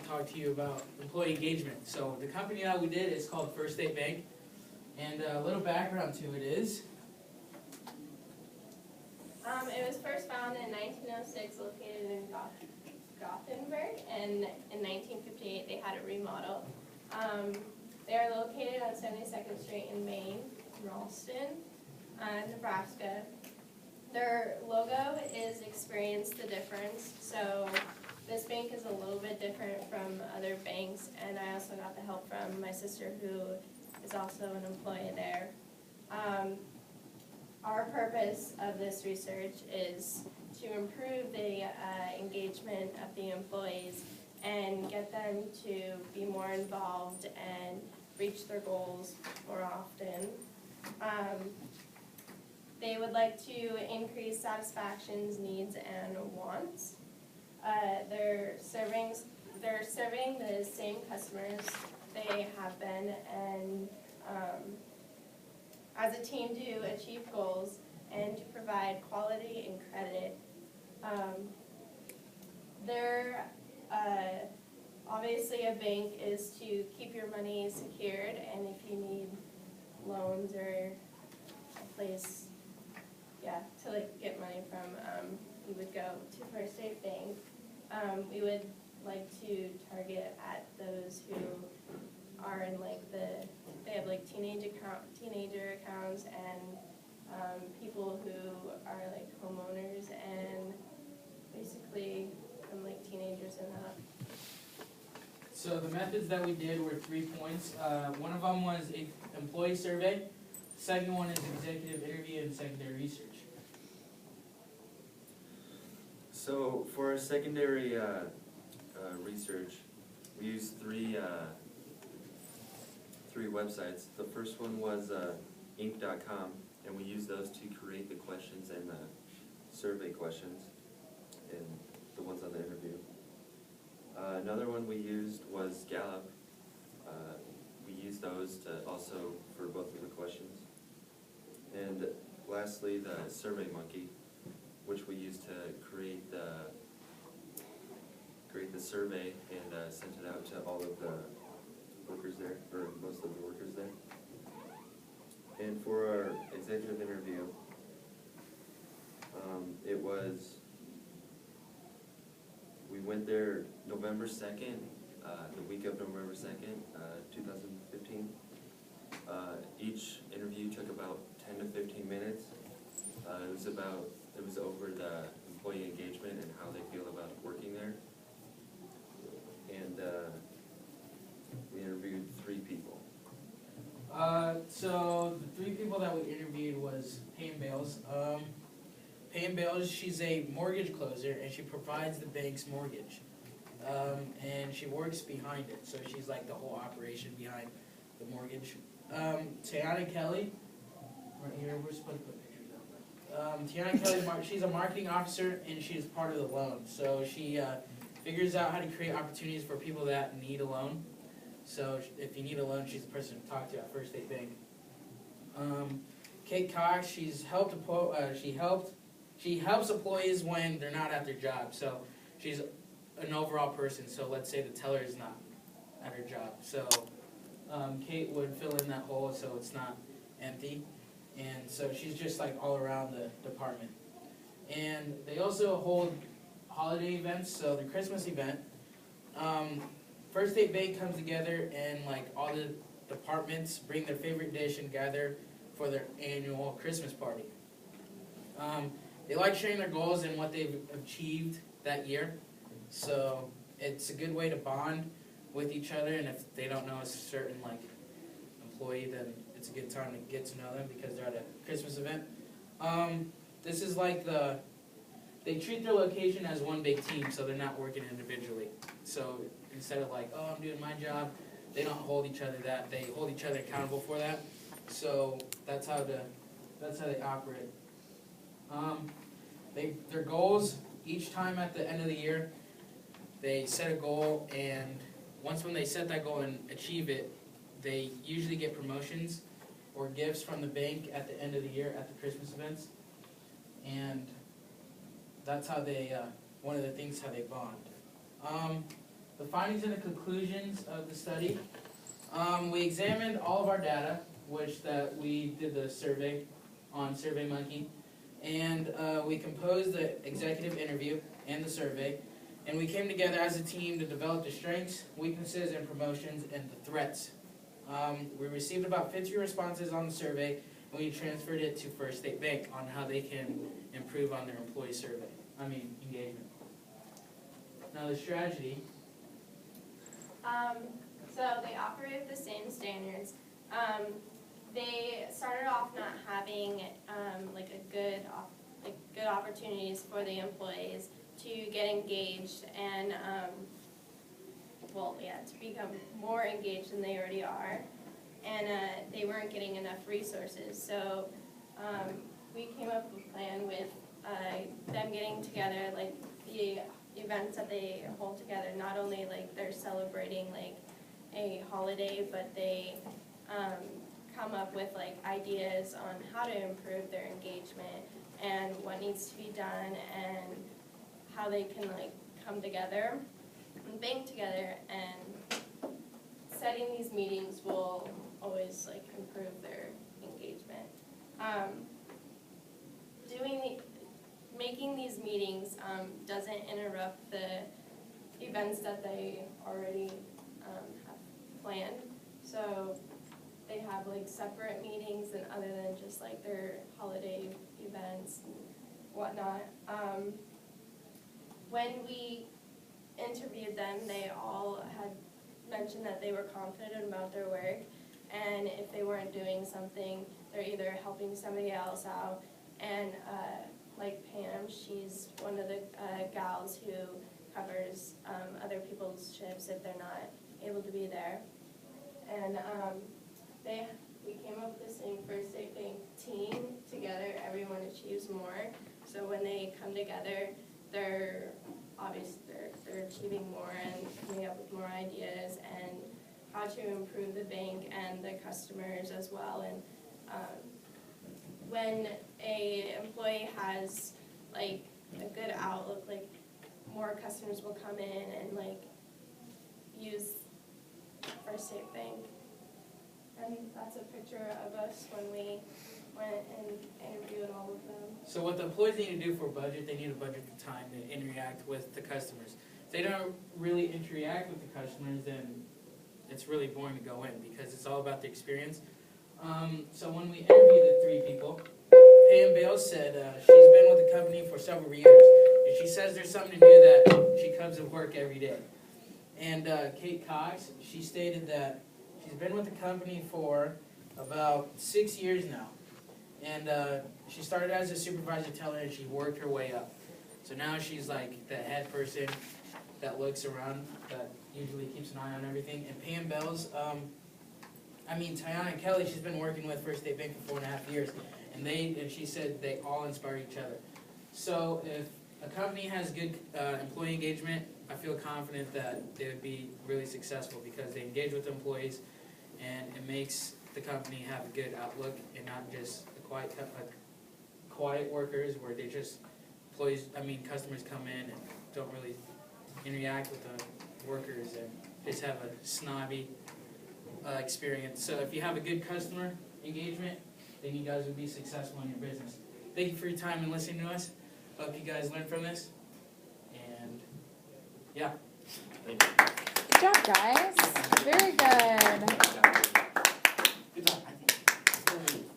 to talk to you about employee engagement. So the company that we did is called First State Bank, and a little background to it is. It was first founded in 1906, located in Gothenburg, and in 1958 they had it remodeled. They are located on 72nd Street in Maine, Ralston, Nebraska. Their logo is "Experience the Difference," so this bank is a little bit different from other banks, and I also got the help from my sister, who is also an employee there. Our purpose of this research is to improve the engagement of the employees and get them to be more involved and reach their goals more often. They would like to increase satisfactions, needs, and wants. They're serving the same customers they have been, and as a team to achieve goals and to provide quality and credit. Obviously a bank is to keep your money secured, and if you need loans or a place, to get money from, you would go to First State Bank. We would like to target at those who are in they have teenager accounts, and people who are homeowners, and basically from teenagers and up. So the methods that we did were 3 points. One of them was an employee survey. The second one is executive interview and secondary research. So for our secondary research, we used three websites. The first one was inc.com, and we used those to create the questions and the survey questions and the ones on the interview. Another one we used was Gallup. We used those also for both of the questions. And lastly, the SurveyMonkey, which we used to create the survey and sent it out to all of the workers there, or most of the workers there. And for our executive interview, we went there November 2nd, the week of November 2nd, 2015. Each interview took about 10 to 15 minutes. It was over the employee engagement and how they feel about working there. And we interviewed 3 people. So the 3 people that we interviewed was Pam Bales. Pam Bales, she's a mortgage closer, and she provides the bank's mortgage. And she works behind it, so she's the whole operation behind the mortgage. Tiana Kelly, right here, we're supposed to put pictures up. Tiana Kelly, she's a marketing officer, and she's part of the loan. So she figures out how to create opportunities for people that need a loan. So if you need a loan, she's the person to talk to at First State Bank. Kate Cox, she helps employees when they're not at their job. So she's an overall person. So let's say the teller is not at her job. So Kate would fill in that hole so it's not empty. And so she's just all around the department. And they also hold holiday events. So the Christmas event, First State Bank comes together, and all the departments bring their favorite dish and gather for their annual Christmas party. They like sharing their goals and what they've achieved that year. So it's a good way to bond with each other, and if they don't know a certain employee, then it's a good time to get to know them because they're at a Christmas event. This is they treat their location as one big team, so they're not working individually. So instead of oh, I'm doing my job, they don't hold each other that. They hold each other accountable for that. So that's how they operate. Their goals, each time at the end of the year, they set a goal, and when they set that goal and achieve it, they usually get promotions or gifts from the bank at the end of the year at the Christmas events. And that's how one of the things how they bond. the findings and the conclusions of the study. We examined all of our data, which that we did the survey on SurveyMonkey, and we composed the executive interview and the survey, and we came together as a team to develop the strengths, weaknesses, and promotions, and the threats. We received about 50 responses on the survey, and we transferred it to First State Bank on how they can improve on their employee engagement. Now the strategy. So they operate with the same standards. They started off not having good opportunities for the employees to get engaged and to become more engaged than they already are, and they weren't getting enough resources. So we came up with a plan with them getting together, like the events that they hold together. Not only like they're celebrating like a holiday, but they come up with like ideas on how to improve their engagement and what needs to be done and how they can like come together and bank together, and setting these meetings will always like improve their engagement. Making these meetings doesn't interrupt the events that they already have planned. So they have like separate meetings and other than just like their holiday events and whatnot. When we interviewed them, they all had mentioned that they were confident about their work, and if they weren't doing something, they're either helping somebody else out. And like Pam, she's one of the gals who covers other people's shifts if they're not able to be there. And we came up with the same First State Bank team together. Everyone achieves more. So when they come together, they're achieving more and coming up with more ideas and how to improve the bank and the customers as well. And when a employee has like a good outlook, like more customers will come in and like use First State Bank. And that's a picture of us when we went and interviewed all of them. So what the employees need to do for a budget, they need to budget the time to interact with the customers. If they don't really interact with the customers, then it's really boring to go in because it's all about the experience. So when we interviewed the 3 people, Pam Bales said she's been with the company for several years. And she says there's something new that she comes to work every day. And Kate Cox, she stated that she's been with the company for about 6 years now. And she started as a supervisor teller and she worked her way up. So now she's like the head person that looks around, that usually keeps an eye on everything. And Pam Bales, Tiana and Kelly, she's been working with First State Bank for 4.5 years. And she said they all inspire each other. So if a company has good employee engagement, I feel confident that they would be really successful because they engage with employees and it makes the company have a good outlook and not just the quiet workers where they just customers come in and don't really interact with the workers and just have a snobby experience. So if you have a good customer engagement, then you guys will be successful in your business. Thank you for your time and listening to us. Hope you guys learned from this. And yeah. Good job, guys. Very good.